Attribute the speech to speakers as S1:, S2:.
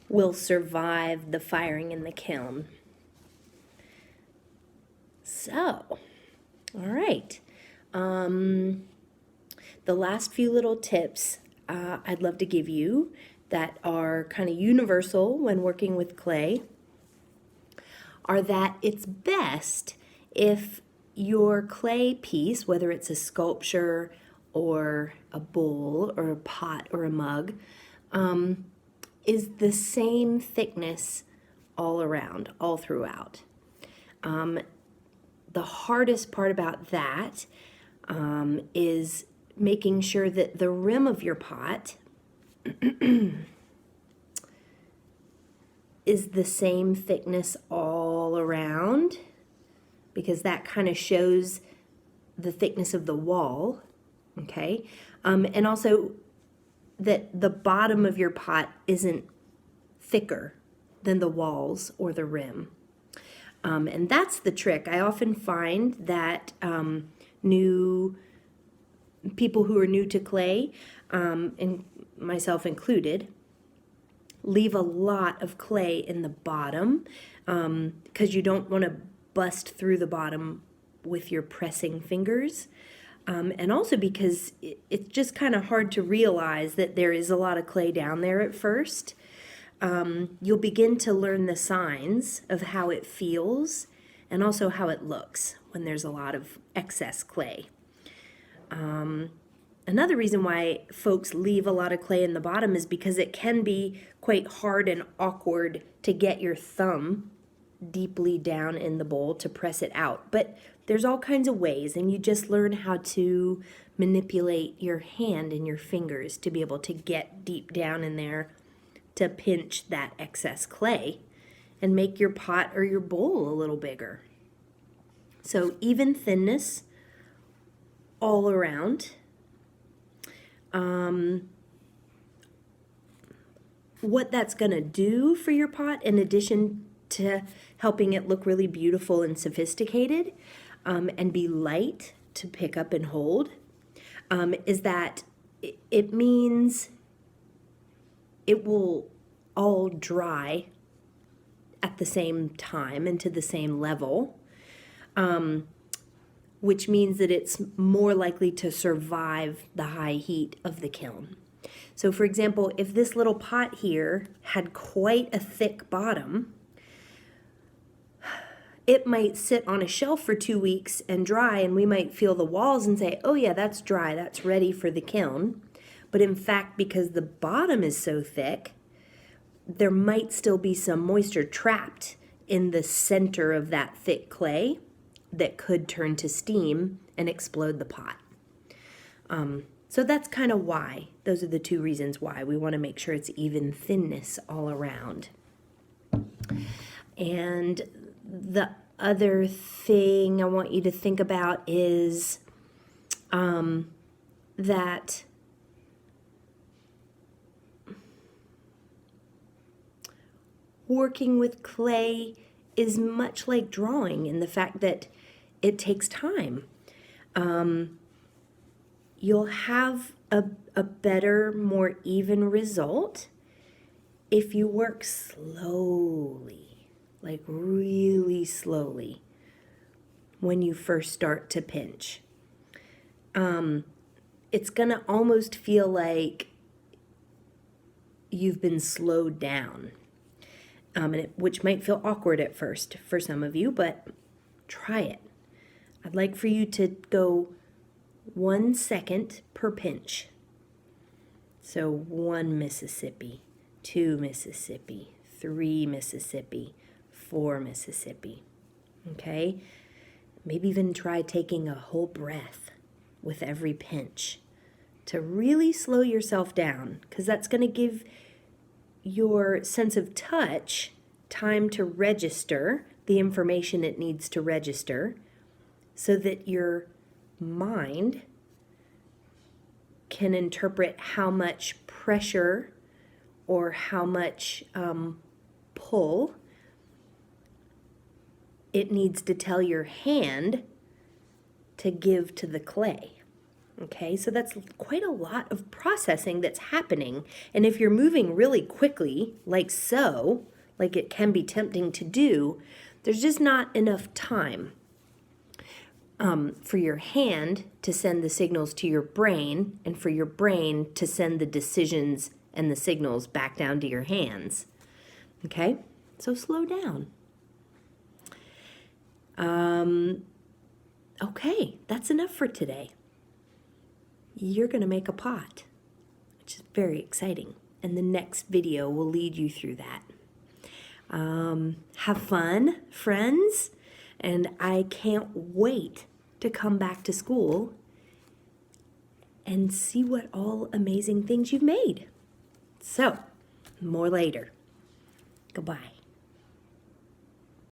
S1: will survive the firing in the kiln. So, all right. The last few little tips I'd love to give you that are kind of universal when working with clay are that it's best if your clay piece, whether it's a sculpture or a bowl or a pot or a mug, is the same thickness all around, all throughout. The hardest part about that is making sure that the rim of your pot is the same thickness all around, because that kind of shows the thickness of the wall, okay? And also that the bottom of your pot isn't thicker than the walls or the rim. And that's the trick. I often find that new people who are new to clay, and myself included, leave a lot of clay in the bottom because you don't want to bust through the bottom with your pressing fingers. And also because it's just kind of hard to realize that there is a lot of clay down there at first. You'll begin to learn the signs of how it feels and also how it looks when there's a lot of excess clay. Another reason why folks leave a lot of clay in the bottom is because it can be quite hard and awkward to get your thumb deeply down in the bowl to press it out. But there's all kinds of ways, and you just learn how to manipulate your hand and your fingers to be able to get deep down in there to pinch that excess clay and make your pot or your bowl a little bigger. So even thinness all around. What that's going to do for your pot, in addition to helping it look really beautiful and sophisticated and be light to pick up and hold, is that it means it will all dry at the same time and to the same level, which means that it's more likely to survive the high heat of the kiln. So for example, if this little pot here had quite a thick bottom, it might sit on a shelf for 2 weeks and dry, and we might feel the walls and say, oh yeah, that's dry, that's ready for the kiln. But in fact, because the bottom is so thick, there might still be some moisture trapped in the center of that thick clay that could turn to steam and explode the pot. So that's kind of why. Those are the two reasons why we want to make sure it's even thinness all around. And the other thing I want you to think about is that working with clay is much like drawing in the fact that it takes time. You'll have a better, more even result if you work slowly, like really slowly, when you first start to pinch. It's gonna almost feel like you've been slowed down, which might feel awkward at first for some of you, but try it. I'd like for you to go 1 second per pinch. So 1 Mississippi, 2 Mississippi, 3 Mississippi, 4 Mississippi. Okay? Maybe even try taking a whole breath with every pinch to really slow yourself down, because that's going to give your sense of touch time to register the information it needs to register, so that your mind can interpret how much pressure or how much pull it needs to tell your hand to give to the clay. Okay, so that's quite a lot of processing that's happening. And if you're moving really quickly, like so, like it can be tempting to do, there's just not enough time for your hand to send the signals to your brain and for your brain to send the decisions and the signals back down to your hands. Okay, so slow down. Okay, that's enough for today. You're going to make a pot, which is very exciting. And the next video will lead you through that. Have fun, friends. And I can't wait to come back to school and see what all amazing things you've made. So, more later. Goodbye.